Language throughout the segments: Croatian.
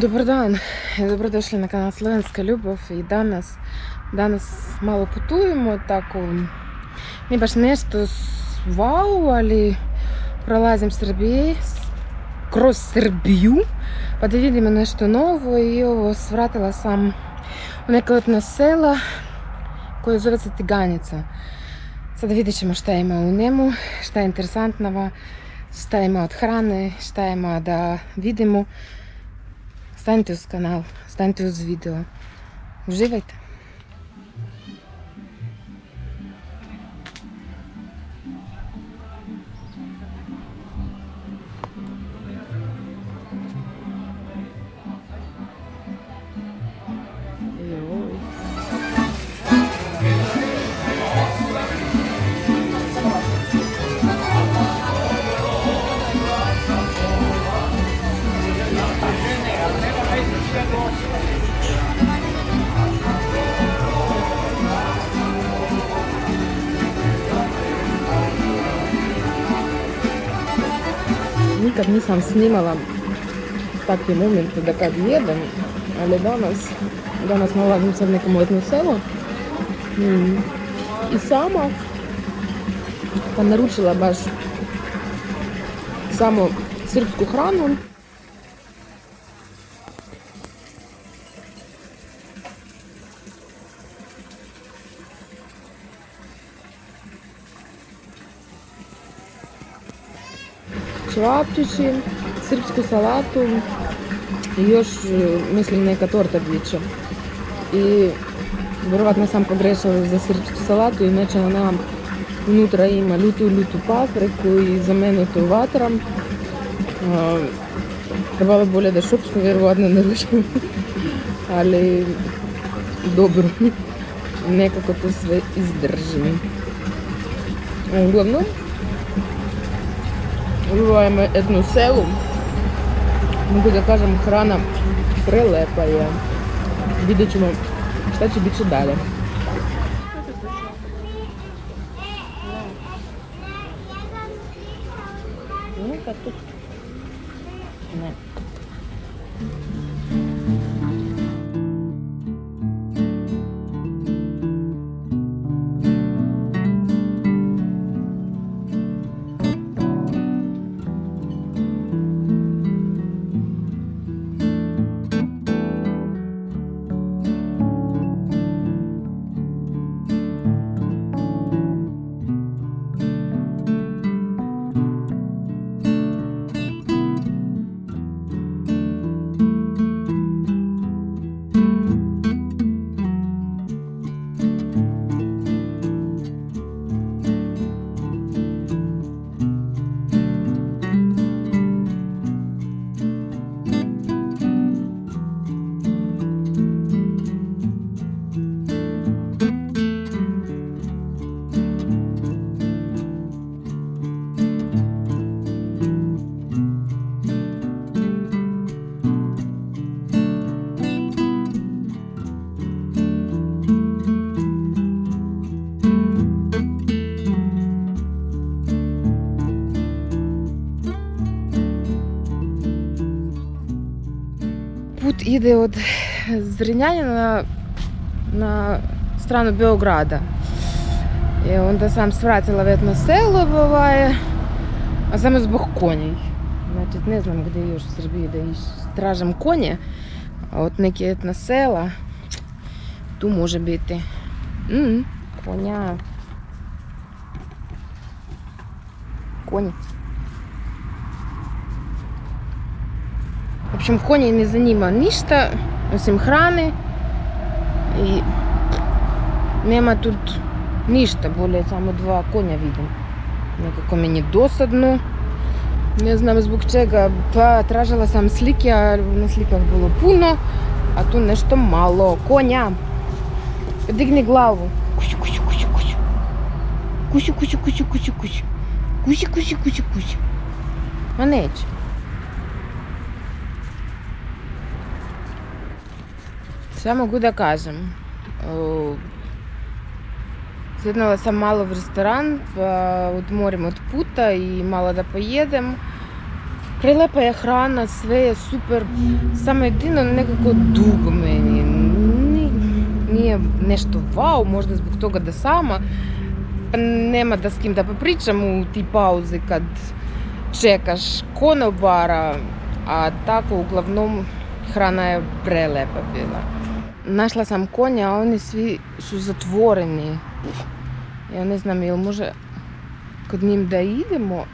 Dobar dan, dobrodošli na kanal Slovenska ljubav i danas malo putujemo, tako nije baš nešto wow, ali prolazim kroz Srbiju pa da vidimo nešto novo i ovo svratila sam u neka od sela koje zove se Tiganica. Sada vidjet ćemo šta ima u njemu, šta je interesantno, šta ima od hrane, šta ima da vidimo. Станьте uz kanal, станьте uz video. Uživajte! Nikad nisam snimala takve momente da kad jedem, ali danas nalazim se u nekom letnom selu i sama pa naručila baš samo srpsku hranu. Čevapčići, srpsku salatu i još, mislim, neka torta biće. I vjerovatno sam pogrešala za srpsku salatu i neče ona unutra ima ljutu papriku i za mene to vatram. Trebalo bolje da šopsku vjerovatno naručim, ali dobro, nekako to sve izdržim. Uglavnom, uživajmo jednu selu, mogu da kažem hrana prelepa je, vidjet ćemo šta će biti dalje. Ne. Put ide od Zrenjanina na stranu Beograda. I onda sam svratila v jedno selo, a samo zbog konji. Znači, ne znam gdje još u Srbiji da tražim konje, a od neke jedna sela tu može biti konja. Konji. V общем, konje ne zanima ništa osim hrane i nema tu ništa, bolje samo dva konja vidim. Nekako meni je dosadno, ne znam zbog čega, pa tražila sam slike, a na slikah bilo puno, a tu nešto malo. Konja, digni glavu. Kuću, kuću, kuću, kuću. Kuću, kuću, kuću, kuću, kuću. Kuću, kuću, kuću, kuću. Ma neće. Šta mogu da kažem? Sjednala sam malo v restoran, pa odmorim od puta i malo da pojedem. Прилепа je hrana, sve je super, samo jedino nekako dugo meni. Nije nešto wow, možda zbog toga da sama nema da s kim da popričam u ti pauzi kad čekaš konobara, a tako uglavnom hrana je prelepa bila. Našla sam konja, a oni svi su zatvoreni. Ja ne znam jel može kod njim da idemo,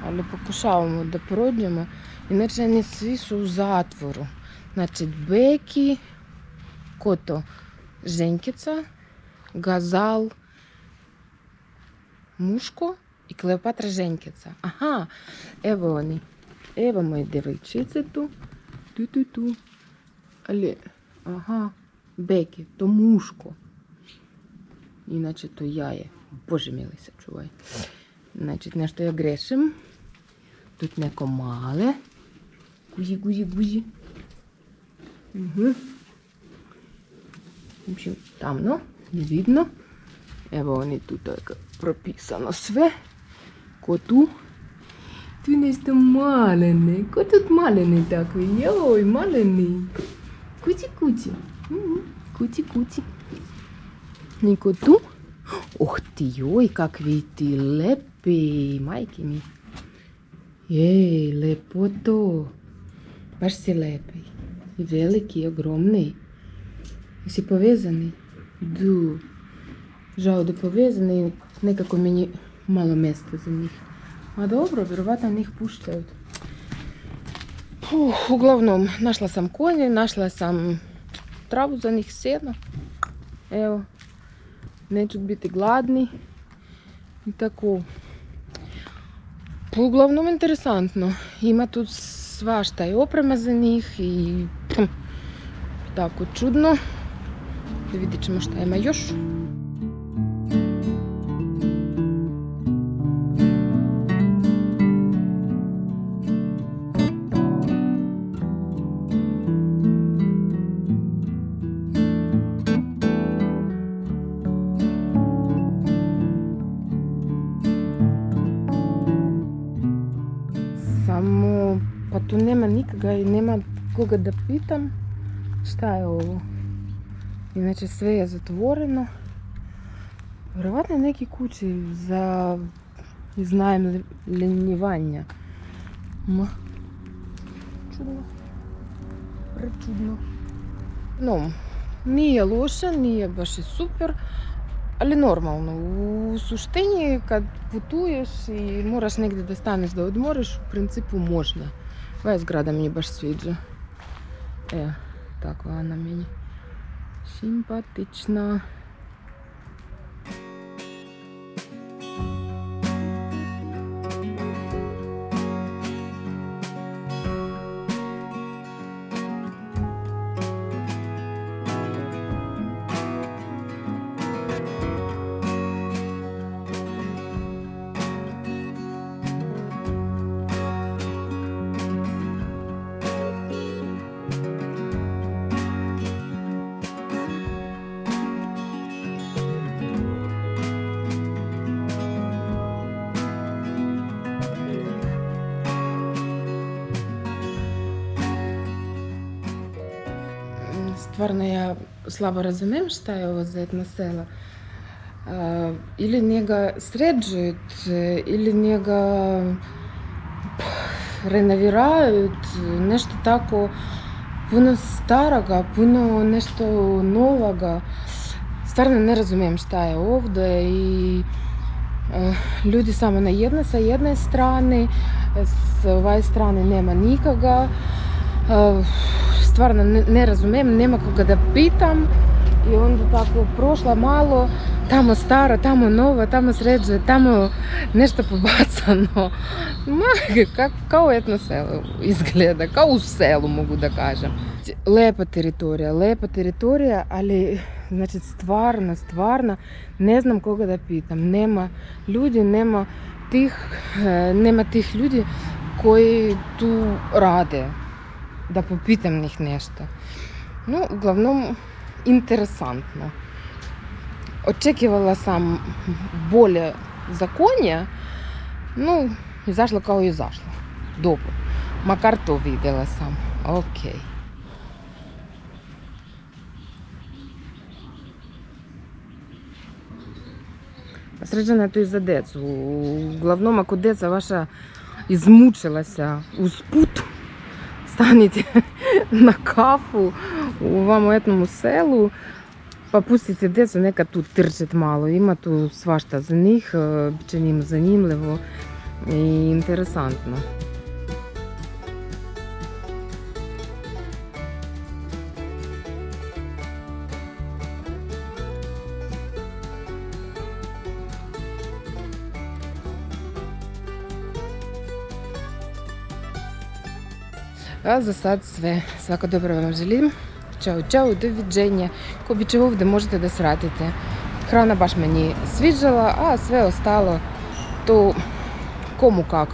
ali pokušavamo da prođemo. Inače oni svi su u zatvoru. Znači Beki, ko to? Ženkica, Gazal, muško i Kleopatra Ženkica. Aha, evo oni. Evo moje devojčice tu. Tu. Ali, aha, Beki, to muško. Inače to jaje. Bože mili se čuvaj. Znači nešto ja grešim. Тут neko male. Guzi. Tamno, ne vidno. Evo oni tu tako propisano sve. Ko tu? Tu nešto malene. Ko тут malene takvi? Joj, maleni. Kuci. Kuci. Niko tu? Oh ti joj, kakvi ti lepi, majke mi. Jej, lepo to. Baš si lepi. I veliki, i ogromni. Jesi povezani? Du. Žao da povezani, nekako meni malo mjesta za njih. A dobro, vjerovatno njih puštaju. Uglavnom, našla sam konje, našla sam travu za njih, seno. Evo, neću biti gladni. I tako. Uglavnom interesantno. Ima tu svašta i oprema za njih i tako čudno. Da vidjet ćemo šta ima još. Samo, pa tu nema nikoga i nema koga da pitam šta je ovo. Inače sve je zatvoreno. Vjerovatno neki kući za iznajmljivanja. Čudno. Prečudno. No, nije loše, nije baš i super, ali normalno. U suštini kad putuješ i moraš negdje da staneš da odmoriš, u principu možda. Ova zgrada mi baš sviđa. Evo, tako ona meni simpatična. Stvarno ja slabo razumijem šta je ovo za jedno selo. Ili njega sređuють, ili njega renoviraju, nešto tako puno staroga, puno nešto novoga. Stvarno ne razumijem šta je ovdje i ljudi samo sa jedne strane, s ove strane nema nikoga. Stvarno ne razumijem, nema koga da pitam i onda tako prošla malo, tamo staro, tamo novo, tamo sređe, tamo nešto pobacano. Kao jedno selo izgleda, kao u selu mogu da kažem. Lepa teritorija, ali znači stvarno ne znam koga da pitam. Nema ljudi, nema tih ljudi koji tu rade. Da popitam njih nešto. No, uglavnom, interesantno. Očekivala sam bolje za konja, no, izašlo kao izašlo. Dobro. Макар то видела сам. Окей. Среджена, то із Одесу. Главном, ако деца ваша измучилася у спут, станете на кафу у вам етному селу, попустите децу, нека тут тирчить мало. Има ту свашта за них, биченім занімливо і інтересантно. А за сад sve. Svako dobro vam želim. Ćao, čao, до відження. Коби чого ви можете досратити. Храна баш мені свіжала, а sve ostalo то кому как.